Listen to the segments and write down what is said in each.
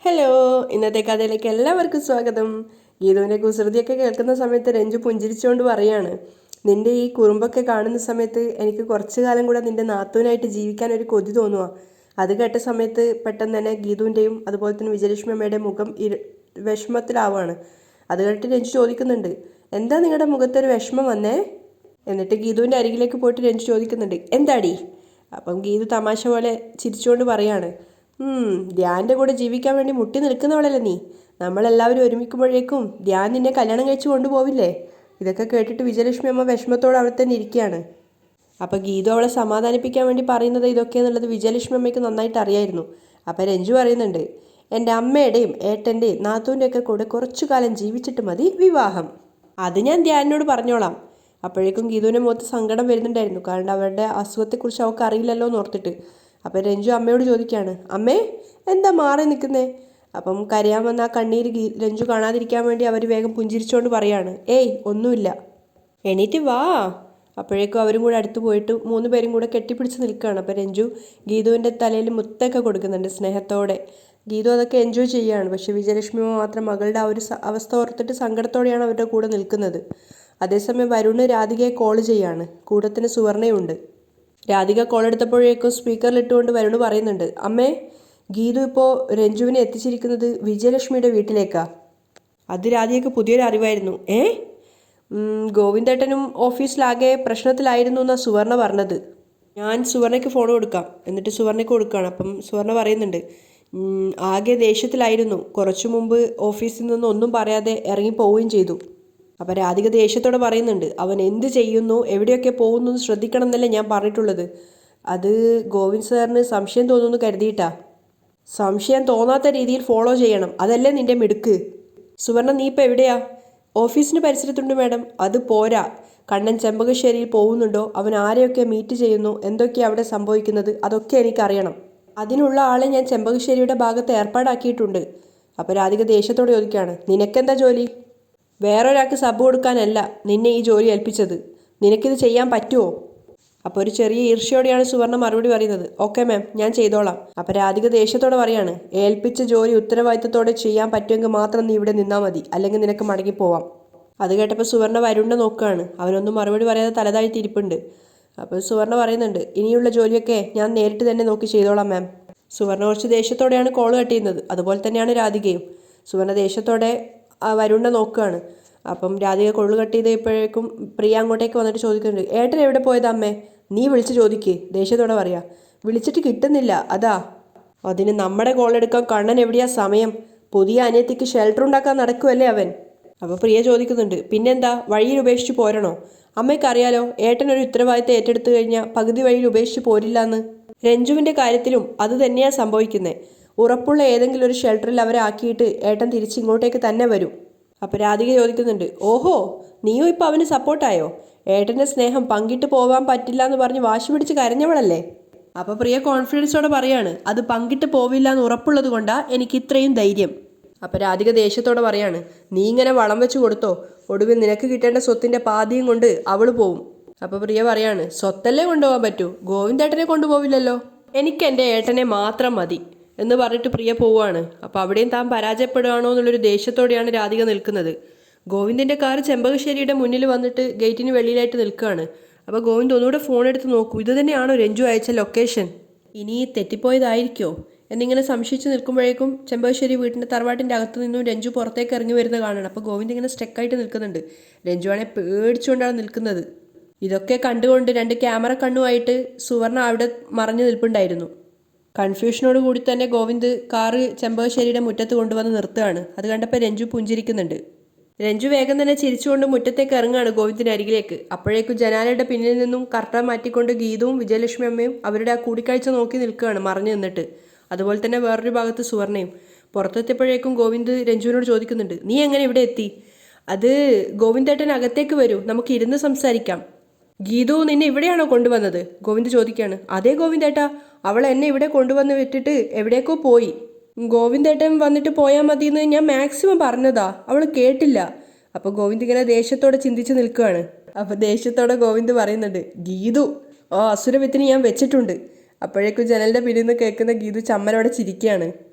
Hello, ഇന്നത്തെ കഥയിലേക്ക് എല്ലാവർക്കും സ്വാഗതം. ഗീതുവിൻ്റെ കുസൃതിയൊക്കെ കേൾക്കുന്ന സമയത്ത് രഞ്ജു പുഞ്ചിരിച്ചുകൊണ്ട് പറയാണ്, നിന്റെ ഈ കുറുമ്പൊക്കെ കാണുന്ന സമയത്ത് എനിക്ക് കുറച്ചു കാലം കൂടെ നിന്റെ നാത്തൂനായിട്ട് ജീവിക്കാൻ ഒരു കൊതി തോന്നുക. അത് കേട്ട സമയത്ത് പെട്ടെന്ന് തന്നെ ഗീതുവിൻ്റെയും അതുപോലെ തന്നെ വിജയലക്ഷ്മി അമ്മയുടെ മുഖം വിഷമത്തിലാവുകയാണ്. അത് കേട്ടിട്ട് രഞ്ജു ചോദിക്കുന്നുണ്ട്, എന്താ നിങ്ങളുടെ മുഖത്തൊരു വിഷമം വന്നേ? എന്നിട്ട് ഗീതുവിൻ്റെ അരികിലേക്ക് പോയിട്ട് രഞ്ജു ചോദിക്കുന്നുണ്ട്, എന്താടി? അപ്പം ഗീതു തമാശ പോലെ ചിരിച്ചുകൊണ്ട് പറയാണ്, ധ്യാൻ്റെ കൂടെ ജീവിക്കാൻ വേണ്ടി മുട്ടി നിൽക്കുന്നവളല്ലേ നീ. നമ്മളെല്ലാവരും ഒരുമിക്കുമ്പോഴേക്കും ധ്യാൻ നിന്നെ കല്യാണം കഴിച്ച് കൊണ്ടുപോവില്ലേ? ഇതൊക്കെ കേട്ടിട്ട് വിജയലക്ഷ്മി അമ്മ വിഷമത്തോടെ അവിടെ തന്നെ ഇരിക്കുകയാണ്. അപ്പോൾ ഗീതു അവളെ സമാധാനിപ്പിക്കാൻ വേണ്ടി പറയുന്നത് ഇതൊക്കെയെന്നുള്ളത് വിജയലക്ഷ്മി അമ്മയ്ക്ക് നന്നായിട്ട് അറിയായിരുന്നു. അപ്പോൾ രഞ്ജു പറയുന്നുണ്ട്, എൻ്റെ അമ്മയുടെയും ഏട്ടൻ്റെയും നാത്തൂൻ്റെയൊക്കെ കൂടെ കുറച്ചു കാലം ജീവിച്ചിട്ട് മതി വിവാഹം. അത് ഞാൻ ധ്യാനിനോട് പറഞ്ഞോളാം. അപ്പോഴേക്കും ഗീതുവിൻ്റെ മുഖത്ത് സങ്കടം വരുന്നുണ്ടായിരുന്നു. കാരണം അവരുടെ അസുഖത്തെക്കുറിച്ച് അവൾക്ക് അറിയില്ലല്ലോ എന്ന് ഓർത്തിട്ട്. അപ്പം രഞ്ജു അമ്മയോട് ചോദിക്കുകയാണ്, അമ്മേ എന്താ മാറി നിൽക്കുന്നേ? അപ്പം കരയാൻ വന്ന ആ കണ്ണീര് രഞ്ജു കാണാതിരിക്കാൻ വേണ്ടി അവർ വേഗം പുഞ്ചിരിച്ചുകൊണ്ട് പറയാണ്, ഏയ് ഒന്നുമില്ല, എണീറ്റ് വാ. അപ്പോഴേക്കും അവരും കൂടെ അടുത്ത് പോയിട്ട് 3 പേരും കൂടെ കെട്ടിപ്പിടിച്ച് നിൽക്കുകയാണ്. അപ്പം രഞ്ജു ഗീതുവിൻ്റെ തലയിൽ മുത്തൊക്കെ കൊടുക്കുന്നുണ്ട് സ്നേഹത്തോടെ. ഗീതു അതൊക്കെ എൻജോയ് ചെയ്യുകയാണ്. പക്ഷേ വിജയലക്ഷ്മി മാത്രം മകളുടെ ആ ഒരു അവസ്ഥ ഓർത്തിട്ട് സങ്കടത്തോടെയാണ് അവരുടെ കൂടെ നിൽക്കുന്നത്. അതേസമയം വരുണ് രാധികയെ കോൾ ചെയ്യാണ്. കൂടത്തിന് സുവർണയുണ്ട്. രാധിക കോൾ എടുത്തപ്പോഴേക്കും സ്പീക്കറിലിട്ടുകൊണ്ട് വരുണ് പറയുന്നുണ്ട്, അമ്മേ ഗീതു ഇപ്പോൾ രഞ്ജുവിനെ എത്തിച്ചിരിക്കുന്നത് വിജയലക്ഷ്മിയുടെ വീട്ടിലേക്കാ. അത് രാധികയ്ക്ക് പുതിയൊരു അറിവായിരുന്നു. ഗോവിന്ദേട്ടനും ഓഫീസിലാകെ പ്രശ്നത്തിലായിരുന്നു എന്നാണ് സുവർണ പറഞ്ഞത്. ഞാൻ സുവർണയ്ക്ക് ഫോൺ കൊടുക്കാം. എന്നിട്ട് സുവർണയ്ക്ക് കൊടുക്കുകയാണ്. അപ്പം സുവർണ പറയുന്നുണ്ട്, ആകെ ദേഷ്യത്തിലായിരുന്നു. കുറച്ചു മുമ്പ് ഓഫീസിൽ നിന്ന് ഒന്നും പറയാതെ ഇറങ്ങി പോവുകയും ചെയ്തു. അപ്പം രാധിക ദേഷ്യത്തോടെ പറയുന്നുണ്ട്, അവൻ എന്ത് ചെയ്യുന്നു, എവിടെയൊക്കെ പോകുന്നു എന്ന് ശ്രദ്ധിക്കണം എന്നല്ലേ ഞാൻ പറഞ്ഞിട്ടുള്ളത്. അത് ഗോവിന്ദ് സാറിന് സംശയം തോന്നുന്നു കരുതിയിട്ടാ. സംശയം തോന്നാത്ത രീതിയിൽ ഫോളോ ചെയ്യണം, അതല്ലേ നിന്റെ മിടുക്ക്. സുവർണ, നീ ഇപ്പം എവിടെയാ? ഓഫീസിന് പരിസരത്തുണ്ട് മാഡം. അത് പോരാ, കണ്ണൻ ചെമ്പകശ്ശേരിയിൽ പോകുന്നുണ്ടോ, അവൻ ആരെയൊക്കെ മീറ്റ് ചെയ്യുന്നു, എന്തൊക്കെയാണ് അവിടെ സംഭവിക്കുന്നത്, അതൊക്കെ എനിക്കറിയണം. അതിനുള്ള ആളെ ഞാൻ ചെമ്പകശ്ശേരിയുടെ ഭാഗത്ത് ഏർപ്പാടാക്കിയിട്ടുണ്ട്. അപ്പോൾ രാധിക ദേഷ്യത്തോടെ ചോദിക്കുകയാണ്, നിനക്കെന്താ ജോലി? വേറൊരാൾക്ക് സബ് കൊടുക്കാനല്ല നിന്നെ ഈ ജോലി ഏൽപ്പിച്ചത്. നിനക്കിത് ചെയ്യാൻ പറ്റുമോ? അപ്പോൾ ഒരു ചെറിയ ഈർഷ്യയോടെയാണ് സുവർണ മറുപടി പറയുന്നത്, ഓക്കെ മാം, ഞാൻ ചെയ്തോളാം. അപ്പോൾ രാധിക ദേഷ്യത്തോടെ പറയാണ്, ഏൽപ്പിച്ച ജോലി ഉത്തരവാദിത്തത്തോടെ ചെയ്യാൻ പറ്റുമെങ്കിൽ മാത്രം നീ ഇവിടെ നിന്നാൽ മതി, അല്ലെങ്കിൽ നിനക്ക് മടങ്ങിപ്പോവാം. അത് കേട്ടപ്പോൾ സുവർണ വരുണ്ണ നോക്കുകയാണ്. അവനൊന്നും മറുപടി പറയാതെ തലതാഴ്ത്തിയിരിപ്പുണ്ട്. അപ്പോൾ സുവർണ പറയുന്നുണ്ട്, ഇനിയുള്ള ജോലിയൊക്കെ ഞാൻ നേരിട്ട് തന്നെ നോക്കി ചെയ്തോളാം മാം. സുവർണ കുറച്ച് ദേഷ്യത്തോടെയാണ് കോൾ കട്ട് ചെയ്യുന്നത്. അതുപോലെ തന്നെയാണ് രാധികയും. സുവർണ ദേഷ്യത്തോടെ വരുണ്ണ നോക്കുകയാണ്. അപ്പം രാധിക കൊള്ളു കട്ട് ചെയ്തപ്പോഴേക്കും പ്രിയ അങ്ങോട്ടേക്ക് വന്നിട്ട് ചോദിക്കുന്നുണ്ട്, ഏട്ടൻ എവിടെ പോയതാ അമ്മേ? നീ വിളിച്ച് ചോദിക്ക്. ദേഷ്യത്തോടെ പറയാ, വിളിച്ചിട്ട് കിട്ടുന്നില്ല അതാ. അതിന് നമ്മുടെ കോൾ എടുക്കാൻ കണ്ണൻ എവിടെയാ സമയം? പുതിയ അനിയത്തിക്ക് ഷെൽട്ടർ ഉണ്ടാക്കാൻ നടക്കുമല്ലേ അവൻ. അപ്പോൾ പ്രിയ ചോദിക്കുന്നുണ്ട്, പിന്നെന്താ വഴിയിൽ ഉപേക്ഷിച്ച് പോരണോ? അമ്മയ്ക്കറിയാലോ ഏട്ടൻ ഒരു ഉത്തരവാദിത്തം ഏറ്റെടുത്തു കഴിഞ്ഞാൽ പകുതി വഴിയിൽ ഉപേക്ഷിച്ച് പോരില്ലാന്ന്. രഞ്ജുവിൻ്റെ കാര്യത്തിലും അത് തന്നെയാണ് സംഭവിക്കുന്നത്. ഉറപ്പുള്ള ഏതെങ്കിലും ഒരു ഷെൽട്ടറിൽ അവരെ ആക്കിയിട്ട് ഏട്ടൻ തിരിച്ചിങ്ങോട്ടേക്ക് തന്നെ വരും. അപ്പോൾ രാധിക ചോദിക്കുന്നുണ്ട്, ഓഹോ, നീയും ഇപ്പോൾ അവന് സപ്പോർട്ടായോ? ഏട്ടൻ്റെ സ്നേഹം പങ്കിട്ട് പോകാൻ പറ്റില്ല എന്ന് പറഞ്ഞ് വാശി പിടിച്ച് കരഞ്ഞവളല്ലേ? അപ്പോൾ പ്രിയ കോൺഫിഡൻസോടെ പറയാണ്, അത് പങ്കിട്ട് പോവില്ല എന്ന് ഉറപ്പുള്ളത് കൊണ്ടാണ് എനിക്ക് ഇത്രയും ധൈര്യം. അപ്പോൾ രാധിക ദേഷ്യത്തോടെ പറയാണ്, നീ ഇങ്ങനെ വളം വെച്ച് കൊടുത്തോ, ഒടുവിൽ നിനക്ക് കിട്ടേണ്ട സ്വത്തിൻ്റെ പാതിയും കൊണ്ട് അവൾ പോവും. അപ്പോൾ പ്രിയ പറയാണ്, സ്വത്തല്ലേ കൊണ്ടുപോകാൻ പറ്റൂ, ഗോവിന്ദേട്ടനെ കൊണ്ടുപോവില്ലല്ലോ. എനിക്ക് എൻ്റെ ഏട്ടനെ മാത്രം മതി എന്ന് പറഞ്ഞിട്ട് പ്രിയ പോവുകയാണ്. അപ്പോൾ അവിടെയും താൻ പരാജയപ്പെടുകയാണോ എന്നുള്ളൊരു ദേഷ്യത്തോടെയാണ് രാധിക നിൽക്കുന്നത്. ഗോവിന്ദിൻ്റെ കാർ ചെമ്പകശ്ശേരിയുടെ മുന്നിൽ വന്നിട്ട് ഗേറ്റിന് വെളിയിലായിട്ട് നിൽക്കുകയാണ്. അപ്പോൾ ഗോവിന്ദ് ഒന്നുകൂടെ ഫോൺ എടുത്ത് നോക്കൂ, ഇത് തന്നെയാണോ രഞ്ജു അയച്ച ലൊക്കേഷൻ? ഇനി തെറ്റിപ്പോയതായിരിക്കോ എന്നിങ്ങനെ സംശയിച്ച് നിൽക്കുമ്പോഴേക്കും ചെമ്പകശ്ശേരി വീട്ടിൻ്റെ തറവാട്ടിൻ്റെ അകത്ത് നിന്നും രഞ്ജു പുറത്തേക്ക് ഇറങ്ങി വരുന്നത് കാണണം. അപ്പോൾ ഗോവിന്ദ് ഇങ്ങനെ സ്റ്റക്കായിട്ട് നിൽക്കുന്നുണ്ട്. രഞ്ജുവാണെ പേടിച്ചുകൊണ്ടാണ് നിൽക്കുന്നത്. ഇതൊക്കെ കണ്ടുകൊണ്ട് 2 ക്യാമറ കണ്ണുമായിട്ട് സുവർണ അവിടെ മറഞ്ഞു നിൽപ്പുണ്ടായിരുന്നു. കൺഫ്യൂഷനോട് കൂടി തന്നെ ഗോവിന്ദ് കാറ് ചെമ്പകശ്ശേരിയുടെ മുറ്റത്ത് കൊണ്ടുവന്ന് നിർത്തുകയാണ്. അത് കണ്ടപ്പോൾ രഞ്ജു പുഞ്ചിരിക്കുന്നുണ്ട്. രഞ്ജു വേഗം തന്നെ ചിരിച്ചുകൊണ്ട് മുറ്റത്തേക്ക് ഇറങ്ങുകയാണ് ഗോവിന്ദിൻ്റെ അരികിലേക്ക്. അപ്പോഴേക്കും ജനാലയുടെ പിന്നിൽ നിന്നും കർട്ടൻ മാറ്റിക്കൊണ്ട് ഗീതവും വിജയലക്ഷ്മി അമ്മയും അവരുടെ ആ കൂടിക്കാഴ്ച നോക്കി നിൽക്കുകയാണ് മറഞ്ഞു നിന്നിട്ട്. അതുപോലെ തന്നെ വേറൊരു ഭാഗത്ത് സുവർണയും. പുറത്തെത്തിയപ്പോഴേക്കും ഗോവിന്ദ് രഞ്ജുവിനോട് ചോദിക്കുന്നുണ്ട്, നീ എങ്ങനെ ഇവിടെ എത്തി? അത് ഗോവിന്ദേട്ടൻ അകത്തേക്ക് വരൂ, നമുക്ക് ഇരുന്ന് സംസാരിക്കാം. ഗീതു നിന്നെ ഇവിടെയാണോ കൊണ്ടുവന്നത്? ഗോവിന്ദ് ചോദിക്കുകയാണ്. അതേ ഗോവിന്ദേട്ടാ, അവൾ എന്നെ ഇവിടെ കൊണ്ടുവന്ന് വിട്ടിട്ട് എവിടേക്കോ പോയി. ഗോവിന്ദേട്ടൻ വന്നിട്ട് പോയാൽ മതിയെന്ന് ഞാൻ മാക്സിമം പറഞ്ഞതാ, അവൾ കേട്ടില്ല. അപ്പോൾ ഗോവിന്ദ് ഇങ്ങനെ ദേഷ്യത്തോടെ ചിന്തിച്ച് നിൽക്കുകയാണ്. അപ്പോൾ ദേഷ്യത്തോടെ ഗോവിന്ദ് പറയുന്നുണ്ട്, ഗീതു അസുരവിത്തിന് ഞാൻ വെച്ചിട്ടുണ്ട്. അപ്പോഴേക്കും ജനലിൻ്റെ പിന്നിൽ നിന്ന് കേൾക്കുന്ന ഗീതു ചമ്മലോടെ ചിരിക്കുകയാണ്.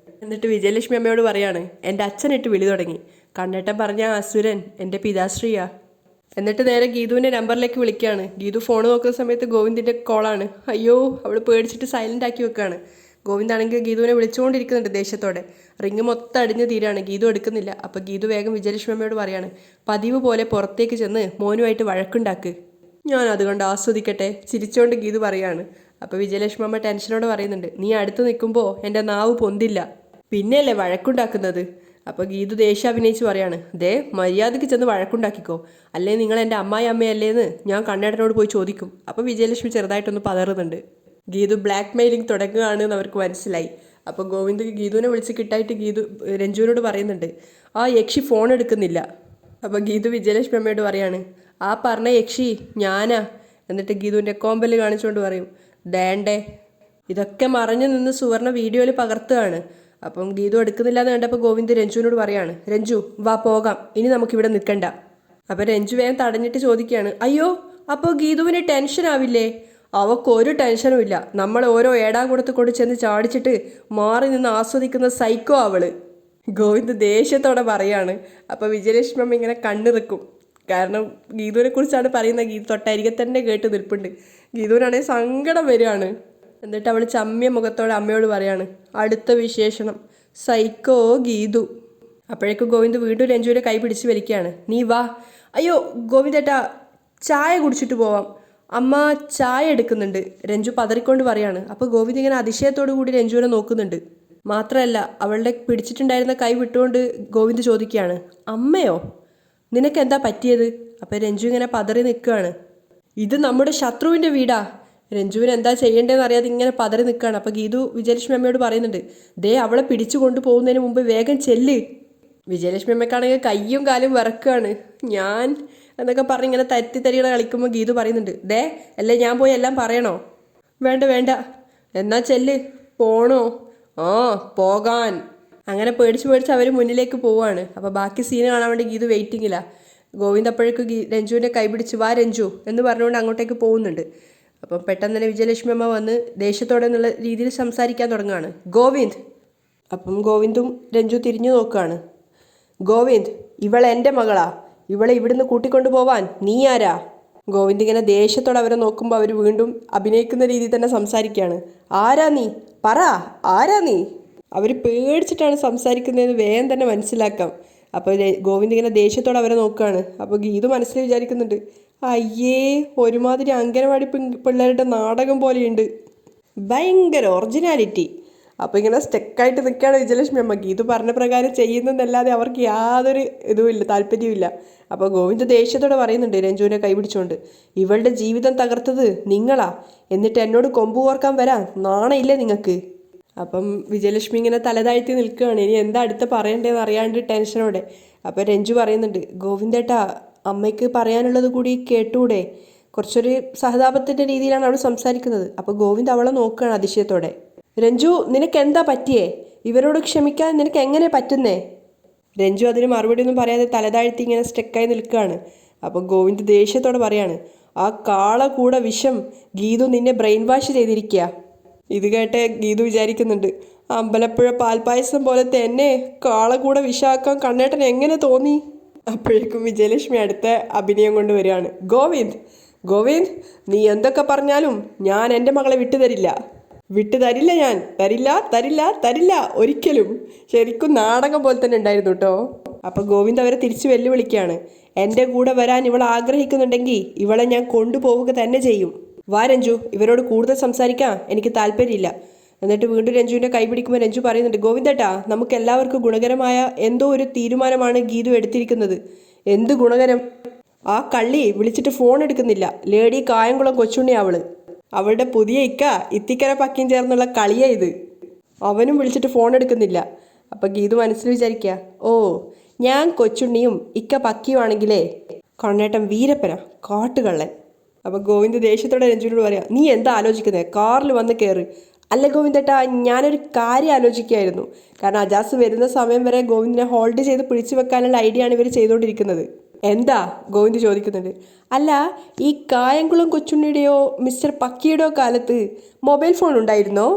എന്നിട്ട് വിജയലക്ഷ്മി അമ്മയോട് പറയാണ്, എൻ്റെ അച്ഛനിട്ട് വിളി തുടങ്ങി. കണ്ണേട്ടൻ പറഞ്ഞ അസുരൻ എൻ്റെ പിതാശ്രീയാ. എന്നിട്ട് നേരെ ഗീതുവിൻ്റെ നമ്പറിലേക്ക് വിളിക്കുകയാണ്. ഗീതു ഫോൺ നോക്കുന്ന സമയത്ത് ഗോവിന്ദിൻ്റെ കോളാണ്. അയ്യോ, അവൾ പേടിച്ചിട്ട് സൈലൻ്റ് ആക്കി വെക്കുകയാണ്. ഗോവിന്ദാണെങ്കിൽ ഗീതുവിനെ വിളിച്ചുകൊണ്ടിരിക്കുന്നുണ്ട് ദേഷ്യത്തോടെ. റിങ് മൊത്തം അടിഞ്ഞ് തീരാണ്. ഗീതു എടുക്കുന്നില്ല. അപ്പോൾ ഗീതു വേഗം വിജയലക്ഷ്മി അമ്മയോട് പറയാണ്, പതിവ് പോലെ പുറത്തേക്ക് ചെന്ന് മോനുമായിട്ട് വഴക്കുണ്ടാക്ക്. ഞാൻ അതുകൊണ്ട് ആസ്വദിക്കട്ടെ. ചിരിച്ചുകൊണ്ട് ഗീതു പറയാണ്. അപ്പോൾ വിജയലക്ഷ്മി അമ്മ ടെൻഷനോടെ പറയുന്നുണ്ട്, നീ അടുത്ത് നിൽക്കുമ്പോൾ എൻ്റെ നാവ് പൊന്തില്ല, പിന്നെയല്ലേ വഴക്കുണ്ടാക്കുന്നത്. അപ്പോൾ ഗീതു ദേഷ്യം അഭിനയിച്ച് പറയാണ്, ദേ മര്യാദയ്ക്ക് ചെന്ന് വഴക്കുണ്ടാക്കിക്കോ, അല്ലേ നിങ്ങൾ എൻ്റെ അമ്മായി അമ്മയല്ലേന്ന് ഞാൻ കണ്ണേട്ടനോട് പോയി ചോദിക്കും. അപ്പോൾ വിജയലക്ഷ്മി ചെറുതായിട്ടൊന്ന് പതറുന്നുണ്ട്. ഗീതു ബ്ലാക്ക് മെയിലിംഗ് തുടങ്ങുകയാണെന്ന് അവർക്ക് മനസ്സിലായി. അപ്പോൾ ഗോവിന്ദ് ഗീതുവിനെ വിളിച്ച് കിട്ടായിട്ട് രഞ്ജുവിനോട് പറയുന്നുണ്ട്, ആ യക്ഷി ഫോൺ എടുക്കുന്നില്ല. അപ്പോൾ ഗീതു വിജയലക്ഷ്മി അമ്മയോട് പറയാണ്, ആ പറഞ്ഞ യക്ഷി ഞാനാ. എന്നിട്ട് ഗീതുവിൻ്റെ കോമ്പല് കാണിച്ചുകൊണ്ട് പറയും, ദേണ്ടേ ഇതൊക്കെ മറഞ്ഞു നിന്ന് സുവർണ വീഡിയോയിൽ പകർത്തുകയാണ്. അപ്പം ഗീതു എടുക്കുന്നില്ല എന്ന് കണ്ടപ്പോൾ ഗോവിന്ദ് രഞ്ജുവിനോട് പറയാണ്, രഞ്ജു വാ പോകാം, ഇനി നമുക്കിവിടെ നിൽക്കണ്ട. അപ്പോൾ രഞ്ജു വേഗം തടഞ്ഞിട്ട് ചോദിക്കുകയാണ്, അയ്യോ അപ്പോൾ ഗീതുവിന് ടെൻഷൻ ആവില്ലേ? അവക്കൊരു ടെൻഷനും ഇല്ല. നമ്മൾ ഓരോ ഏടാകുടത്ത് കൊണ്ട് ചെന്ന് ചാടിച്ചിട്ട് മാറി നിന്ന് ആസ്വദിക്കുന്ന സൈക്കോ അവള്. ഗോവിന്ദ് ദേഷ്യത്തോടെ പറയാണ്. അപ്പോൾ വിജയലക്ഷ്മി അമ്മ ഇങ്ങനെ കണ്ണിറുക്കും. കാരണം ഗീതുവിനെ കുറിച്ചാണ് പറയുന്നത്. ഗീതു തൊട്ടരികെ തന്നെ കേട്ട് നിൽപ്പുണ്ട്. ഗീതുവിനാണെങ്കിൽ സങ്കടം വരികയാണ്. എന്നിട്ട് അവൾ ചമ്മിയ മുഖത്തോടെ അമ്മയോട് പറയാണ്, അടുത്ത വിശേഷണം സൈക്കോ ഗീതു. അപ്പോഴേക്കും ഗോവിന്ദ് വീണ്ടും രഞ്ജുവിൻ്റെ കൈ പിടിച്ച് വലിക്കുകയാണ്. നീ വാ. അയ്യോ ഗോവിന്ദേട്ടാ, ചായ കുടിച്ചിട്ട് പോവാം, അമ്മ ചായ എടുക്കുന്നുണ്ട്. രഞ്ജു പതറിക്കൊണ്ട് പറയാണ്. അപ്പോൾ ഗോവിന്ദ് ഇങ്ങനെ അതിശയത്തോടു കൂടി രഞ്ജുവിനെ നോക്കുന്നുണ്ട്. മാത്രമല്ല അവളുടെ പിടിച്ചിട്ടുണ്ടായിരുന്ന കൈ വിട്ടുകൊണ്ട് ഗോവിന്ദ് ചോദിക്കുകയാണ്, അമ്മയോ? നിനക്ക് എന്താ പറ്റിയത്? അപ്പോൾ രഞ്ജു ഇങ്ങനെ പതറി നിൽക്കുകയാണ്. ഇത് നമ്മുടെ ശത്രുവിൻ്റെ വീടാ. രഞ്ജുവിന് എന്താ ചെയ്യേണ്ടതെന്ന് അറിയാതെ ഇങ്ങനെ പതറി നിൽക്കുകയാണ്. അപ്പോൾ ഗീതു വിജയലക്ഷ്മി അമ്മയോട് പറയുന്നുണ്ട്, ദേ അവളെ പിടിച്ചു കൊണ്ടുപോകുന്നതിന് മുമ്പ് വേഗം ചെല്ല്. വിജയലക്ഷ്മി അമ്മയ്ക്കാണെങ്കിൽ കയ്യും കാലും വിറക്കുകയാണ്. ഞാൻ എന്നൊക്കെ പറഞ്ഞ് ഇങ്ങനെ തരികളെ കളിക്കുമ്പോൾ ഗീതു പറയുന്നുണ്ട്, ദേ അല്ലേ ഞാൻ പോയി എല്ലാം പറയണോ? വേണ്ട വേണ്ട, എന്നാ ചെല്ല്. പോണോ? ആ പോകാൻ. അങ്ങനെ പേടിച്ച് അവർ മുന്നിലേക്ക് പോവുകയാണ്. അപ്പോൾ ബാക്കി സീന് കാണാൻ വേണ്ടി ഗീതു വെയിറ്റിങ്ങില്ല. ഗോവിന്ദ് അപ്പോഴേക്കും രഞ്ജുവിൻ്റെ കൈ പിടിച്ച് വാ രഞ്ജു എന്ന് പറഞ്ഞുകൊണ്ട് അങ്ങോട്ടേക്ക് പോകുന്നുണ്ട്. അപ്പം പെട്ടെന്ന് തന്നെ വിജയലക്ഷ്മി അമ്മ വന്ന് ദേഷ്യത്തോടെ എന്നുള്ള രീതിയിൽ സംസാരിക്കാൻ തുടങ്ങുകയാണ്. ഗോവിന്ദ്. അപ്പം ഗോവിന്ദും രഞ്ജു തിരിഞ്ഞു നോക്കുകയാണ്. ഗോവിന്ദ്, ഇവൾ എൻ്റെ മകളാ. ഇവളെ ഇവിടുന്ന് കൂട്ടിക്കൊണ്ടു പോവാൻ നീ ആരാ? ഗോവിന്ദ് ഇങ്ങനെ ദേഷ്യത്തോടെ അവരെ നോക്കുമ്പോൾ അവർ വീണ്ടും അഭിനയിക്കുന്ന രീതിയിൽ തന്നെ സംസാരിക്കുകയാണ്. ആരാ നീ? പറ, ആരാ നീ? അവർ പേടിച്ചിട്ടാണ് സംസാരിക്കുന്നതെന്ന് വേഗം തന്നെ മനസ്സിലാക്കാം. അപ്പോൾ ഗോവിന്ദ് ഇങ്ങനെ ദേഷ്യത്തോടെ അവരെ നോക്കുകയാണ്. അപ്പോൾ ഗീതു മനസ്സിൽ വിചാരിക്കുന്നുണ്ട്, അയ്യേ ഒരുമാതിരി അംഗനവാടി പിള്ളേരുടെ നാടകം പോലെയുണ്ട്, ഭയങ്കര ഒറിജിനാലിറ്റി. അപ്പോൾ ഇങ്ങനെ സ്റ്റെക്കായിട്ട് നിൽക്കുകയാണ് വിജയലക്ഷ്മി അമ്മ. ഗീതു പറഞ്ഞ പ്രകാരം ചെയ്യുന്നതെന്നല്ലാതെ അവർക്ക് യാതൊരു ഇതുമില്ല, താല്പര്യമില്ല. അപ്പോൾ ഗോവിന്ദ് ദേഷ്യത്തോടെ പറയുന്നുണ്ട് രഞ്ജുവിനെ കൈപിടിച്ചുകൊണ്ട്, ഇവളുടെ ജീവിതം തകർത്തത് നിങ്ങളാ, എന്നിട്ട് എന്നോട് കൊമ്പ് കോർക്കാൻ വരാൻ നാണയില്ലേ നിങ്ങൾക്ക്? അപ്പം വിജയലക്ഷ്മി ഇങ്ങനെ തലതാഴ്ത്തി നിൽക്കുകയാണ്. ഇനി എന്താ അടുത്ത് പറയണ്ടേന്ന് അറിയാണ്ട് ടെൻഷനോടെ. അപ്പോൾ രഞ്ജു പറയുന്നുണ്ട്, ഗോവിന്ദേട്ടാ അമ്മയ്ക്ക് പറയാനുള്ളത് കൂടി കേട്ടൂടെ? കുറച്ചൊരു സഹതാപത്തിൻ്റെ രീതിയിലാണ് അവൾ സംസാരിക്കുന്നത്. അപ്പോൾ ഗോവിന്ദ് അവളെ നോക്കുകയാണ് അതിശയത്തോടെ. രഞ്ജു, നിനക്ക് എന്താ പറ്റിയേ? ഇവരോട് ക്ഷമിക്കാൻ നിനക്ക് എങ്ങനെ പറ്റുന്നേ? രഞ്ജു അതിന് മറുപടി ഒന്നും പറയാതെ തലതാഴ്ത്തി ഇങ്ങനെ സ്റ്റെക്കായി നിൽക്കുകയാണ്. അപ്പോൾ ഗോവിന്ദ് ദേഷ്യത്തോടെ പറയാണ്, ആ കാള കൂടെ വിഷം ഗീതു നിന്നെ ബ്രെയിൻ വാഷ് ചെയ്തിരിക്കുക. ഇത് കേട്ട് ഗീതു വിചാരിക്കുന്നുണ്ട്, അമ്പലപ്പുഴ പാൽപ്പായസം പോലത്തെ എന്നെ കാള കൂടെ വിഷാക്കാൻ കണ്ണേട്ടൻ എങ്ങനെ തോന്നി? അപ്പോഴേക്കും വിജയലക്ഷ്മി അടുത്ത അഭിനയം കൊണ്ട് വരികയാണ്. ഗോവിന്ദ്, ഗോവിന്ദ്, നീ എന്തൊക്കെ പറഞ്ഞാലും ഞാൻ എൻ്റെ മകളെ വിട്ടുതരില്ല. ഞാൻ തരില്ല ഒരിക്കലും. ശരിക്കും നാടകം പോലെ തന്നെ ഉണ്ടായിരുന്നു കേട്ടോ. അപ്പോൾ ഗോവിന്ദ് അവരെ തിരിച്ച് വെല്ലുവിളിക്കുകയാണ്. എൻ്റെ കൂടെ വരാൻ ഇവൾ ആഗ്രഹിക്കുന്നുണ്ടെങ്കിൽ ഇവളെ ഞാൻ കൊണ്ടുപോവുക തന്നെ ചെയ്യും. വാ രഞ്ജു, ഇവരോട് കൂടുതൽ സംസാരിക്കാൻ എനിക്ക് താല്പര്യമില്ല. എന്നിട്ട് വീണ്ടും രഞ്ജുവിൻ്റെ കൈ പിടിക്കുമ്പോൾ രഞ്ജു പറയുന്നുണ്ട്, ഗോവിന്ദേട്ടാ നമുക്ക് എല്ലാവർക്കും ഗുണകരമായ എന്തോ ഒരു തീരുമാനമാണ് ഗീതു എടുത്തിരിക്കുന്നത്. എന്ത് ഗുണകരം? ആ കള്ളി വിളിച്ചിട്ട് ഫോൺ എടുക്കുന്നില്ല. ലേഡി കായംകുളം കൊച്ചുണ്ണി അവളുടെ പുതിയ ഇത്തിക്കര പക്കിയും ചേർന്നുള്ള കളിയാ ഇത്. അവനും വിളിച്ചിട്ട് ഫോൺ എടുക്കുന്നില്ല. അപ്പം ഗീതു മനസ്സിൽ വിചാരിക്കുക, ഓ ഞാൻ കൊച്ചുണ്ണിയും പക്കിയുമാണെങ്കിലേ കണ്ണേട്ടൻ വീരപ്പന കാട്ടുകള്ളൻ. അപ്പോൾ ഗോവിന്ദ് ദേഷ്യത്തോടെ രഞ്ജുവിനോട് പറയാം, നീ എന്താ ആലോചിക്കുന്നത്? കാറിൽ വന്ന് കയറ്. അല്ല ഗോവിന്ദേട്ടാ, ഞാനൊരു കാര്യം ആലോചിക്കുകയായിരുന്നു. കാരണം അജാസ് വരുന്ന സമയം വരെ ഗോവിന്ദിനെ ഹോൾഡ് ചെയ്ത് പിടിച്ചു വെക്കാനുള്ള ഐഡിയ ആണ് ഇവർ ചെയ്തുകൊണ്ടിരിക്കുന്നത്. എന്താ? ഗോവിന്ദ് ചോദിക്കുന്നുണ്ട്. അല്ല, ഈ കായംകുളം കൊച്ചുണ്ണിയുടെയോ മിസ്റ്റർ പക്കിയുടെയോ കാലത്ത് മൊബൈൽ ഫോൺ ഉണ്ടായിരുന്നോ?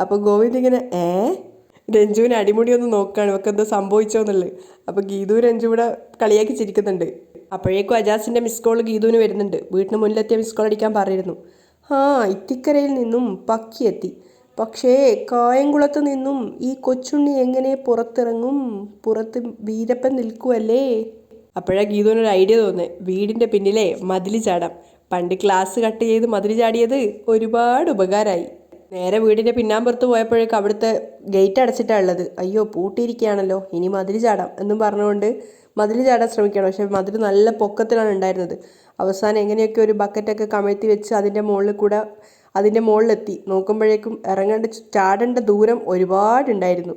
അപ്പോൾ ഗോവിന്ദ് ഇങ്ങനെ രഞ്ജുവിന് അടിമുടി ഒന്ന് നോക്കുകയാണ് ഇവർക്ക് എന്തോ സംഭവിച്ചോ എന്നുള്ളത്. അപ്പോൾ ഗീതു രഞ്ജു ഇവിടെ കളിയാക്കി ചിരിക്കുന്നുണ്ട്. അപ്പോഴേക്കും അജാസിൻ്റെ മിസ് കോൾ ഗീതുവിന് വരുന്നുണ്ട്. വീട്ടിന് മുന്നിലെത്തിയ മിസ് കോൾ അടിക്കാൻ പറയുന്നു. ആ, ഇത്തിക്കരയിൽ നിന്നും പക്കിയെത്തി. പക്ഷേ കായംകുളത്ത് നിന്നും ഈ കൊച്ചുണ്ണി എങ്ങനെ പുറത്തിറങ്ങും? പുറത്ത് വീരപ്പൻ നിൽക്കുവല്ലേ. അപ്പോഴാണ് ഗീതുവിനൊരു ഐഡിയ തോന്നുന്നത്. വീടിൻ്റെ പിന്നിലെ മതിൽ ചാടാം. പണ്ട് ക്ലാസ് കട്ട് ചെയ്ത് മതിൽ ചാടിയത് ഒരുപാട് ഉപകാരമായി. നേരെ വീടിൻ്റെ പിന്നാമ്പുറത്ത് പോയപ്പോഴേക്കും അവിടുത്തെ ഗേറ്റ് അടച്ചിട്ടാണ് ഉള്ളത്. അയ്യോ, പൂട്ടിയിരിക്കുകയാണല്ലോ, ഇനി മതിൽ ചാടാം എന്നും പറഞ്ഞുകൊണ്ട് മതിൽ ചാടാൻ ശ്രമിക്കുകയാണ്. പക്ഷേ മതിൽ നല്ല പൊക്കത്തിലാണ് ഉണ്ടായിരുന്നത്. അവസാനം എങ്ങനെയൊക്കെ ഒരു ബക്കറ്റൊക്കെ കമഴ്ത്തി വെച്ച് അതിൻ്റെ മുകളിലെത്തി. നോക്കുമ്പോഴേക്കും ചാടേണ്ട ദൂരം ഒരുപാടുണ്ടായിരുന്നു.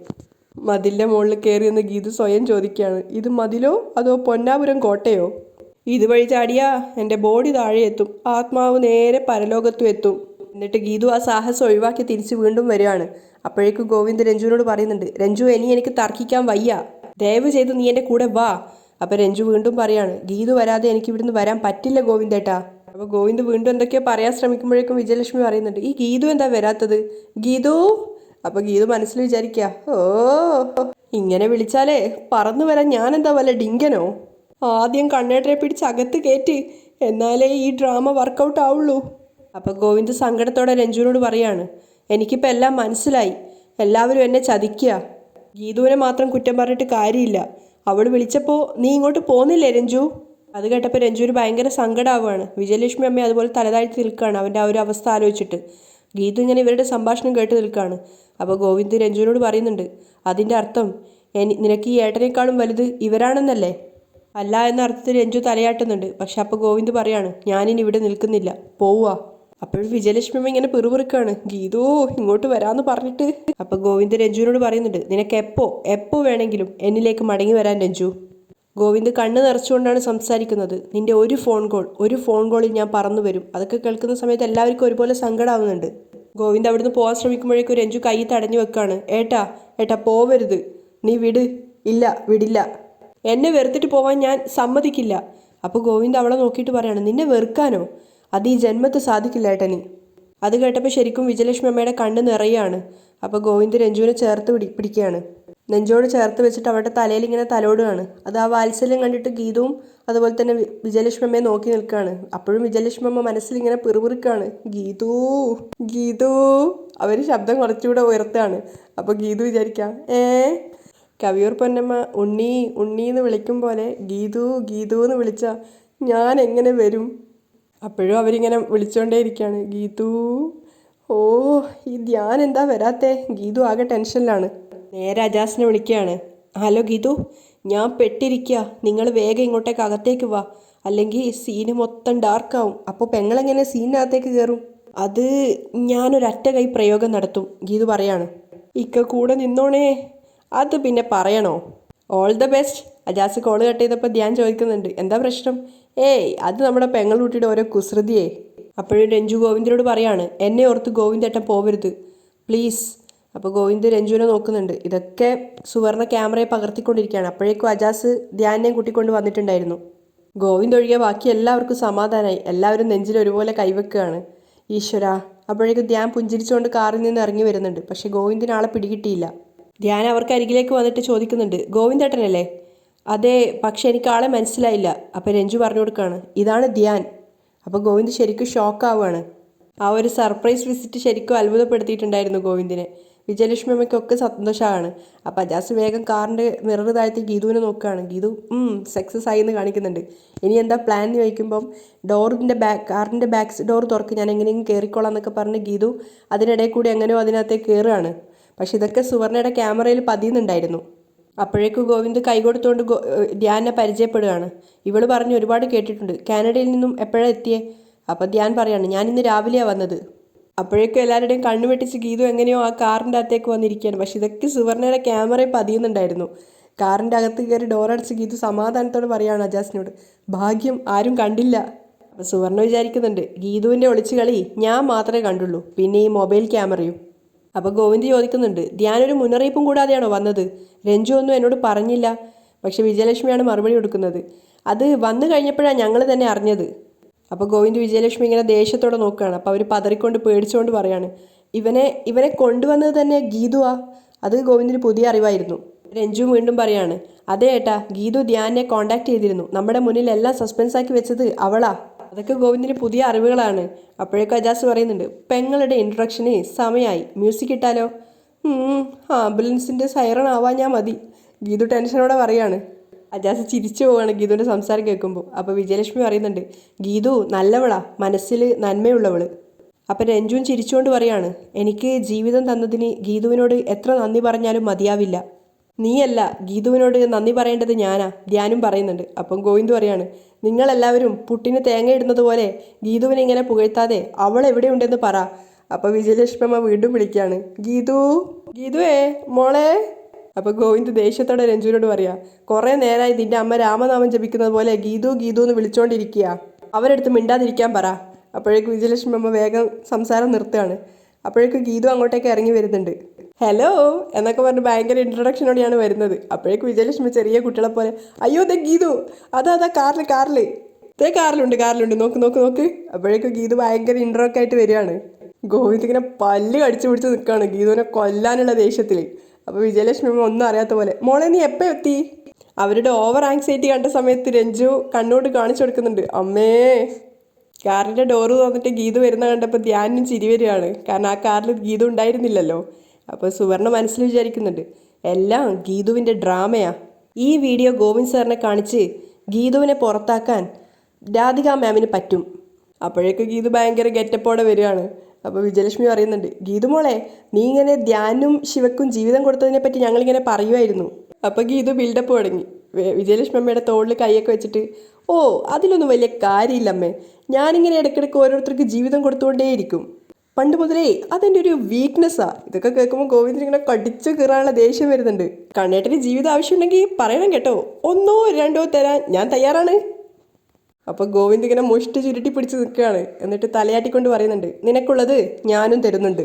മതിലിൻ്റെ മുകളിൽ കയറി എന്ന് ഗീതു സ്വയം ചോദിക്കുകയാണ്, ഇത് മതിലോ അതോ പൊന്നാപുരം കോട്ടയോ? ഇതുവഴി ചാടിയാ എൻ്റെ ബോഡി താഴെ എത്തും, ആത്മാവ് നേരെ പരലോകത്തും എത്തും. എന്നിട്ട് ഗീതു ആ സാഹസം ഒഴിവാക്കി തിരിച്ച് വീണ്ടും വരികയാണ്. അപ്പോഴേക്കും ഗോവിന്ദ് രഞ്ജുവിനോട് പറയുന്നുണ്ട്, രഞ്ജു ഇനി എനിക്ക് തർക്കിക്കാൻ വയ്യ, ദയവ് ചെയ്ത് നീ എൻ്റെ കൂടെ വാ. അപ്പോൾ രഞ്ജു വീണ്ടും പറയാണ്, ഗീതു വരാതെ എനിക്ക് ഇവിടുന്ന് വരാൻ പറ്റില്ല ഗോവിന്ദേട്ടാ. അപ്പോൾ ഗോവിന്ദ് വീണ്ടും എന്തൊക്കെയോ പറയാൻ ശ്രമിക്കുമ്പോഴേക്കും വിജയലക്ഷ്മി പറയുന്നുണ്ട്, ഈ ഗീതു എന്താ വരാത്തത്? ഗീതു. അപ്പോൾ ഗീതു മനസ്സിൽ വിചാരിക്കുക, ഓ, ഇങ്ങനെ വിളിച്ചാലേ പറന്നു വരാൻ ഞാനെന്താ വല്ല ഡിങ്കനോ? ആദ്യം കണ്ണേട്ടനെ പിടിച്ച് അകത്ത് കയറ്റി, എന്നാലേ ഈ ഡ്രാമ വർക്കൗട്ട് ആവുള്ളൂ. അപ്പോൾ ഗോവിന്ദ് സങ്കടത്തോടെ രഞ്ജുവിനോട് പറയാണ്, എനിക്കിപ്പോൾ എല്ലാം മനസ്സിലായി, എല്ലാവരും എന്നെ ചതിക്കുക. ഗീതുവിനെ മാത്രം കുറ്റം പറഞ്ഞിട്ട് കാര്യമില്ല. അവൾ വിളിച്ചപ്പോൾ നീ ഇങ്ങോട്ട് പോന്നില്ലേ രഞ്ജു? അത് കേട്ടപ്പോൾ രഞ്ജുവിന് ഭയങ്കര സങ്കടമാവുകയാണ്. വിജയലക്ഷ്മി അമ്മ അതുപോലെ തലതാഴ്ത്തി നിൽക്കുകയാണ് അവൻ്റെ ആ ഒരു അവസ്ഥ ആലോചിച്ചിട്ട്. ഗീതു ഇങ്ങനെ ഇവരുടെ സംഭാഷണം കേട്ട് നിൽക്കുകയാണ്. അപ്പോൾ ഗോവിന്ദ് രഞ്ജുവിനോട് പറയുന്നുണ്ട്, അതിൻ്റെ അർത്ഥം നിനക്ക് ഈ ഏട്ടനേക്കാളും വലുത് ഇവരാണെന്നല്ലേ? അല്ല എന്ന അർത്ഥത്തിൽ രഞ്ജു തലയാട്ടുന്നുണ്ട്. പക്ഷെ അപ്പോൾ ഗോവിന്ദ് പറയാണ്, ഞാനിനി ഇവിടെ നിൽക്കുന്നില്ല, പോവുക. അപ്പോഴും വിജയലക്ഷ്മി അമ്മ ഇങ്ങനെ പിറുപിറുക്കാണ്, ഗീതു ഇങ്ങോട്ട് വരാമെന്ന് പറഞ്ഞിട്ട്. അപ്പോൾ ഗോവിന്ദ് രഞ്ജുവിനോട് പറയുന്നുണ്ട്, നിനക്ക് എപ്പോൾ വേണമെങ്കിലും എന്നിലേക്ക് മടങ്ങി വരാൻ രഞ്ജു. ഗോവിന്ദ് കണ്ണ് നിറച്ചുകൊണ്ടാണ് സംസാരിക്കുന്നത്. നിന്റെ ഒരു ഫോൺ കോളിൽ ഞാൻ പറന്നു വരും. അതൊക്കെ കേൾക്കുന്ന സമയത്ത് എല്ലാവർക്കും ഒരുപോലെ സങ്കടമാവുന്നുണ്ട്. ഗോവിന്ദ് അവിടുന്ന് പോകാൻ ശ്രമിക്കുമ്പോഴേക്കും രഞ്ജു കൈ തടഞ്ഞു വെക്കാണ്. ഏട്ടാ പോവരുത്, നീ വിട്. ഇല്ല, വിടില്ല, എന്നെ വെറുത്തിട്ട് പോവാൻ ഞാൻ സമ്മതിക്കില്ല. അപ്പോൾ ഗോവിന്ദ് അവളെ നോക്കിയിട്ട് പറയാണ്, നിന്നെ വെറുക്കാനോ? അത് ഈ ജന്മത്ത് സാധിക്കില്ല ഏട്ടനി. അത് കേട്ടപ്പോൾ ശരിക്കും വിജയലക്ഷ്മി അമ്മയുടെ കണ്ണ് നിറയാണ്. അപ്പോൾ ഗോവിന്ദ് രഞ്ജുവിനെ ചേർത്ത് പിടിക്കുകയാണ്. നെഞ്ചോട് ചേർത്ത് വെച്ചിട്ട് അവരുടെ തലയിൽ ഇങ്ങനെ തലോടുകയാണ്. അത് ആ വാത്സല്യം കണ്ടിട്ട് ഗീതവും അതുപോലെ തന്നെ വിജയലക്ഷ്മി അമ്മയെ നോക്കി നിൽക്കുകയാണ്. അപ്പോഴും വിജയലക്ഷ്മി അമ്മ മനസ്സിൽ ഇങ്ങനെ പിറുപിറുക്കാണ്, ഗീതു. അവർ ശബ്ദം കുറച്ചുകൂടെ ഉയർത്തുകയാണ്. അപ്പോൾ ഗീതു വിചാരിക്കാം, കവിയൂർ പൊന്നമ്മ ഉണ്ണി എന്ന് വിളിക്കും പോലെ ഗീതു എന്ന് വിളിച്ചാൽ ഞാൻ എങ്ങനെ വരും? അപ്പോഴും അവരിങ്ങനെ വിളിച്ചുകൊണ്ടേയിരിക്കുകയാണ്, ഗീതു. ഓ, ഈ ധ്യാൻ എന്താ വരാത്തേ? ഗീതു ആകെ ടെൻഷനിലാണ്. നേരെ അജാസിനെ വിളിക്കുകയാണ്. ഹലോ ഗീതു, ഞാൻ പെട്ടിരിക്കുക, നിങ്ങൾ വേഗം ഇങ്ങോട്ടേക്ക് അകത്തേക്ക് വാ, അല്ലെങ്കിൽ സീന് മൊത്തം ഡാർക്കാവും. അപ്പോൾ പെങ്ങളെങ്ങനെ സീനിനകത്തേക്ക് കയറും? അത് ഞാനൊരറ്റ കൈ പ്രയോഗം നടത്തും, ഗീതു പറയാണ്. ഇക്ക കൂടെ നിന്നോണേ. അത് പിന്നെ പറയണോ? All the best. Ajas call cut ചെയ്തപ്പോൾ ധ്യാൻ ചോദിക്കുന്നുണ്ട്, എന്താ പ്രശ്നം? അത് നമ്മുടെ പെങ്ങളൂട്ടിയുടെ ഓരോ കുസൃതിയേ. അപ്പോഴും രഞ്ജു ഗോവിന്ദിനോട് പറയാണ്, എന്നെ ഓർത്ത് ഗോവിന്ദേട്ടൻ പോവരുത് പ്ലീസ്. അപ്പോൾ ഗോവിന്ദ് രഞ്ജുവിനെ നോക്കുന്നുണ്ട്. ഇതൊക്കെ സുവർണ ക്യാമറയെ പകർത്തിക്കൊണ്ടിരിക്കുകയാണ്. അപ്പോഴേക്കും അജാസ് ധ്യാനിനെയും കൂട്ടിക്കൊണ്ട് വന്നിട്ടുണ്ടായിരുന്നു. ഗോവിന്ദ് ഒഴികെ ബാക്കി എല്ലാവർക്കും സമാധാനമായി. എല്ലാവരും നെഞ്ചിൽ ഒരുപോലെ കൈവെക്കുകയാണ്. ഈശ്വര. അപ്പോഴേക്കും ധ്യാൻ പുഞ്ചിരിച്ചുകൊണ്ട് കാറിൽ നിന്ന് ഇറങ്ങി വരുന്നുണ്ട്. പക്ഷേ ഗോവിന്ദിന് ആളെ പിടികിട്ടിയില്ല. ധ്യാൻ അവർക്ക് അരികിലേക്ക് വന്നിട്ട് ചോദിക്കുന്നുണ്ട്, ഗോവിന്ദേട്ടനല്ലേ? അതെ, പക്ഷെ എനിക്ക് ആളെ മനസ്സിലായില്ല. അപ്പോൾ രഞ്ജു പറഞ്ഞു കൊടുക്കുകയാണ്, ഇതാണ് ധ്യാൻ. അപ്പോൾ ഗോവിന്ദ് ശരിക്കും ഷോക്കാവുകയാണ്. ആ ഒരു സർപ്രൈസ് വിസിറ്റ് ശരിക്കും അത്ഭുതപ്പെടുത്തിയിട്ടുണ്ടായിരുന്നു ഗോവിന്ദിനെ. വിജയലക്ഷ്മി അമ്മയ്ക്കൊക്കെ സന്തോഷമാണ്. അപ്പോൾ അജാസ് വേഗം കാറിൻ്റെ മിറർ താഴ്ത്തി ഗീതുവിനെ നോക്കുകയാണ്. ഗീതു സക്സസ് ആയി എന്ന് കാണിക്കുന്നുണ്ട്. ഇനി എന്താ പ്ലാൻ എന്ന് ചോദിക്കുമ്പം കാറിൻ്റെ ബാക്ക് ഡോർ തുറക്ക്, ഞാൻ എങ്ങനെയെങ്കിലും കയറിക്കോളാം എന്നൊക്കെ പറഞ്ഞ് ഗീതു അതിനിടയിൽ കൂടി എങ്ങനെയോ അതിനകത്തേക്ക് കയറുകയാണ്. പക്ഷെ ഇതൊക്കെ സുവർണയുടെ ക്യാമറയിൽ പതിയുന്നുണ്ടായിരുന്നു. അപ്പോഴേക്കും ഗോവിന്ദ് കൈകൊടുത്തുകൊണ്ട് ധ്യാനെ പരിചയപ്പെടുകയാണ്. ഇവൾ പറഞ്ഞ് ഒരുപാട് കേട്ടിട്ടുണ്ട്, കാനഡയിൽ നിന്നും എപ്പോഴാണ് എത്തിയേ? അപ്പോൾ ധ്യാൻ പറയാണ്, ഞാൻ ഇന്ന് രാവിലെയാണ് വന്നത്. അപ്പോഴേക്കും എല്ലാവരുടെയും കണ്ണു വെട്ടിച്ച് ഗീതു എങ്ങനെയോ ആ കാറിൻ്റെ അകത്തേക്ക് വന്നിരിക്കുകയാണ്. പക്ഷെ ഇതൊക്കെ സുവർണയുടെ ക്യാമറയിൽ പതിയുന്നുണ്ടായിരുന്നു. കാറിൻ്റെ അകത്ത് കയറി ഡോറടിച്ച് ഗീതു സമാധാനത്തോട് പറയുകയാണ് അജാസിനോട്, ഭാഗ്യം ആരും കണ്ടില്ല. അപ്പോൾ സുവർണ വിചാരിക്കുന്നുണ്ട്, ഗീതുവിൻ്റെ ഒളിച്ചു കളി ഞാൻ മാത്രമേ കണ്ടുള്ളൂ, പിന്നെ ഈ മൊബൈൽ ക്യാമറയും. അപ്പോൾ ഗോവിന്ദ് ചോദിക്കുന്നുണ്ട്, ധ്യാനൊരു മുന്നറിയിപ്പും കൂടാതെയാണോ വന്നത്? രഞ്ജു ഒന്നും എന്നോട് പറഞ്ഞില്ല. പക്ഷെ വിജയലക്ഷ്മിയാണ് മറുപടി കൊടുക്കുന്നത്, അത് വന്നു കഴിഞ്ഞപ്പോഴാണ് ഞങ്ങൾ തന്നെ അറിഞ്ഞത്. അപ്പോൾ ഗോവിന്ദ് വിജയലക്ഷ്മി ഇങ്ങനെ ദേഷ്യത്തോടെ നോക്കുകയാണ്. അപ്പോൾ അവർ പതറിക്കൊണ്ട് പേടിച്ചുകൊണ്ട് പറയാണ്, ഇവനെ കൊണ്ടുവന്നത് തന്നെ ഗീതുവാ. അത് ഗോവിന്ദിന് പുതിയ അറിവായിരുന്നു. രഞ്ജു വീണ്ടും പറയാണ്, അതെ ഏട്ടാ, ഗീതു ധ്യാനെ കോണ്ടാക്ട് ചെയ്തിരുന്നു. നമ്മുടെ മുന്നിൽ എല്ലാം സസ്പെൻസാക്കി വെച്ചത് അവളാ. അതൊക്കെ ഗോവിന്ദിന് പുതിയ അറിവുകളാണ്. അപ്പോഴേക്കും അജാസ് പറയുന്നുണ്ട്, പെങ്ങളുടെ ഇൻട്രൊഡക്ഷന് സമയമായി, മ്യൂസിക് ഇട്ടാലോ? ആംബുലൻസിൻ്റെ സൈറൺ ആവാൻ ഞാൻ മതി, ഗീതു ടെൻഷനോടെ പറയാണ്. അജാസ് ചിരിച്ചു പോവാണ് ഗീതുവിൻ്റെ സംസാരം കേൾക്കുമ്പോൾ. അപ്പോൾ വിജയലക്ഷ്മി പറയുന്നുണ്ട്, ഗീതു നല്ലവളാ, മനസ്സിൽ നന്മയുള്ളവള്. അപ്പം രഞ്ജുവും ചിരിച്ചുകൊണ്ട് പറയാണ്, എനിക്ക് ജീവിതം തന്നതിന് ഗീതുവിനോട് എത്ര നന്ദി പറഞ്ഞാലും മതിയാവില്ല. നീയല്ല, ഗീതുവിനോട് നന്ദി പറയേണ്ടത് ഞാനാ, ധ്യാനും പറയുന്നുണ്ട്. അപ്പം ഗോവിന്ദ് പറയാണ്, നിങ്ങളെല്ലാവരും പുട്ടിന് തേങ്ങ ഇടുന്നത് പോലെ ഗീതുവിനെ ഇങ്ങനെ പുകഴ്ത്താതെ അവൾ എവിടെയുണ്ടെന്ന് പറ. അപ്പോൾ വിജയലക്ഷ്മി വീണ്ടും വിളിക്കുകയാണ്, ഗീതു, ഗീതുവേ മോളെ. അപ്പോൾ ഗോവിന്ദ് ദേഷ്യത്തോടെ രഞ്ജുവിനോട് പറയാ, കുറേ നേരമായി നിന്റെ അമ്മ രാമനാമം ജപിക്കുന്നത് പോലെ ഗീതു ഗീതു എന്ന് വിളിച്ചുകൊണ്ടിരിക്കുക, അവരെടുത്ത് മിണ്ടാതിരിക്കാൻ പറ. അപ്പോഴേക്കും വിജയലക്ഷ്മി അമ്മ വേഗം സംസാരം നിർത്തുകയാണ്. അപ്പോഴേക്കും ഗീതു അങ്ങോട്ടേക്ക് ഇറങ്ങി വരുന്നുണ്ട്. ഹലോ എന്നൊക്കെ പറഞ്ഞ് ഭയങ്കര ഇൻട്രൊഡക്ഷനോടെയാണ് വരുന്നത്. അപ്പോഴേക്കും വിജയലക്ഷ്മി ചെറിയ കുട്ടികളെ പോലെ, അയ്യോ ദേ ഗീതു, അതാ കാറിൽ ദേ കാറിലുണ്ട് നോക്ക് നോക്ക് നോക്ക്. അപ്പോഴേക്കും ഗീതു ഭയങ്കര ഇൻട്രോക്കെ ആയിട്ട് വരികയാണ്. ഗോവിന്ദ് ഇങ്ങനെ പല്ല് കടിച്ചു പിടിച്ച് നിൽക്കുകയാണ് ഗീതുവിനെ കൊല്ലാനുള്ള ദേഷ്യത്തിൽ. അപ്പോൾ വിജയലക്ഷ്മി ഒന്നും അറിയാത്ത പോലെ, മോളെ നീ എപ്പോൾ എത്തി? അവരുടെ ഓവർ ആങ്സൈറ്റി കണ്ട സമയത്ത് രഞ്ജു കണ്ണോട് കാണിച്ചു കൊടുക്കുന്നുണ്ട്. അമ്മേ, കാറിൻ്റെ ഡോറ് തുറന്നിട്ട് ഗീതു വരുന്ന കണ്ടപ്പോൾ ധ്യാനും ചിരി വരികയാണ്. കാരണം ആ കാറിൽ ഗീതു ഉണ്ടായിരുന്നില്ലല്ലോ. അപ്പോൾ സുവർണ മനസ്സിൽ വിചാരിക്കുന്നുണ്ട്, എല്ലാം ഗീതുവിൻ്റെ ഡ്രാമയാ. ഈ വീഡിയോ ഗോവിന്ദ് സാറിനെ കാണിച്ച് ഗീതുവിനെ പുറത്താക്കാൻ രാധിക മാമിന് പറ്റും. അപ്പോഴേക്ക് ഗീതു ഭയങ്കര ഗെറ്റപ്പോടെ വരികയാണ്. അപ്പോൾ വിജയലക്ഷ്മി പറയുന്നുണ്ട്, ഗീതു മോളെ, നീ ഇങ്ങനെ ധ്യാനും ശിവക്കും ജീവിതം കൊടുത്തതിനെ പറ്റി ഞങ്ങളിങ്ങനെ പറയുമായിരുന്നു. അപ്പോൾ ഗീതു ബിൽഡപ്പ് തുടങ്ങി. വിജയലക്ഷ്മി അമ്മയുടെ തോളിൽ കൈയൊക്കെ വെച്ചിട്ട്, ഓ അതിലൊന്നും വലിയ കാര്യമില്ലമ്മേ, ഞാനിങ്ങനെ ഇടയ്ക്കിടയ്ക്ക് ഓരോരുത്തർക്ക് ജീവിതം കൊടുത്തുകൊണ്ടേയിരിക്കും, പണ്ട് മുതലേ അതെൻ്റെ ഒരു വീക്ക്നെസ്സാ. ഇതൊക്കെ കേൾക്കുമ്പോൾ ഗോവിന്ദൻ ഇങ്ങനെ കടിച്ചു കീറാനുള്ള ദേഷ്യം വരുന്നുണ്ട്. കണ്ണേട്ടന് ജീവിതം ആവശ്യമുണ്ടെങ്കിൽ പറയണം കേട്ടോ, 1 2 തരാൻ ഞാൻ തയ്യാറാണ്. അപ്പോൾ ഗോവിന്ദ് ഇങ്ങനെ മുഷ്ടി ചുരുട്ടി പിടിച്ച് നിൽക്കുകയാണ്. എന്നിട്ട് തലയാട്ടിക്കൊണ്ട് പറയുന്നുണ്ട്, നിനക്കുള്ളത് ഞാനും തരുന്നുണ്ട്.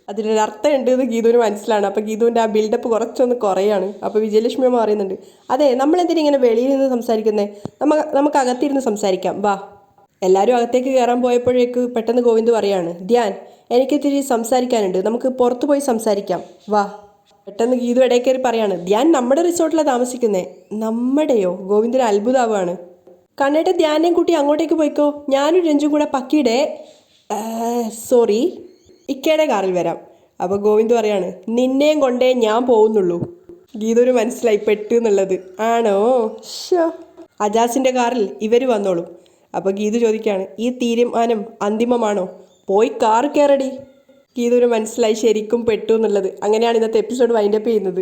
അതിലൊരർത്ഥം ഉണ്ട് എന്ന് ഗീതുവിന് മനസ്സിലാണ്. അപ്പോൾ ഗീതുവിൻ്റെ ആ ബിൽഡപ്പ് കുറച്ചൊന്ന് കുറയാണ്. അപ്പോൾ വിജയലക്ഷ്മി അമ്മ പറയുന്നുണ്ട്, അതെ നമ്മളെന്തിനാ ഇങ്ങനെ വെളിയിൽ നിന്ന് സംസാരിക്കുന്നത്, നമുക്ക് അകത്തിരുന്ന് സംസാരിക്കാം, വാ. എല്ലാവരും അകത്തേക്ക് കയറാൻ പോയപ്പോഴേക്ക് പെട്ടെന്ന് ഗോവിന്ദ് പറയാണ്, ധ്യാൻ എനിക്കിത്തിരി സംസാരിക്കാനുണ്ട്, നമുക്ക് പുറത്തു പോയി സംസാരിക്കാം, വാ. പെട്ടെന്ന് ഗീതു ഇടയിൽ കയറി പറയാണ്, ധ്യാൻ നമ്മുടെ റിസോർട്ടിലാണ് താമസിക്കുന്നത്. നമ്മുടെയോ? ഗോവിന്ദിന് അത്ഭുതമാവുകയാണ്. കണ്ണേട്ട ധ്യാനെയും കൂട്ടി അങ്ങോട്ടേക്ക് പോയിക്കോ, ഞാനും രഞ്ജും കൂടെ പക്കിയുടെ സോറി ഇക്കയുടെ കാറിൽ വരാം. അപ്പോൾ ഗോവിന്ദ് പറയാണ്, നിന്നെയും കൊണ്ടേ ഞാൻ പോകുന്നുള്ളൂ. ഗീതുവിന് മനസ്സിലായി പെട്ടു എന്നുള്ളത്. ആണോ? ഷോ, അജാസിൻ്റെ കാറിൽ ഇവർ വന്നോളും. അപ്പോൾ ഗീതു ചോദിക്കുകയാണ്, ഈ തീരുമാനം അന്തിമമാണോ? പോയി കാർ കയറടി. ഗീതുവിന് മനസ്സിലായി ശരിക്കും പെട്ടു എന്നുള്ളത്. അങ്ങനെയാണ് ഇന്നത്തെ എപ്പിസോഡ് വൈൻഡപ്പ് ചെയ്യുന്നത്.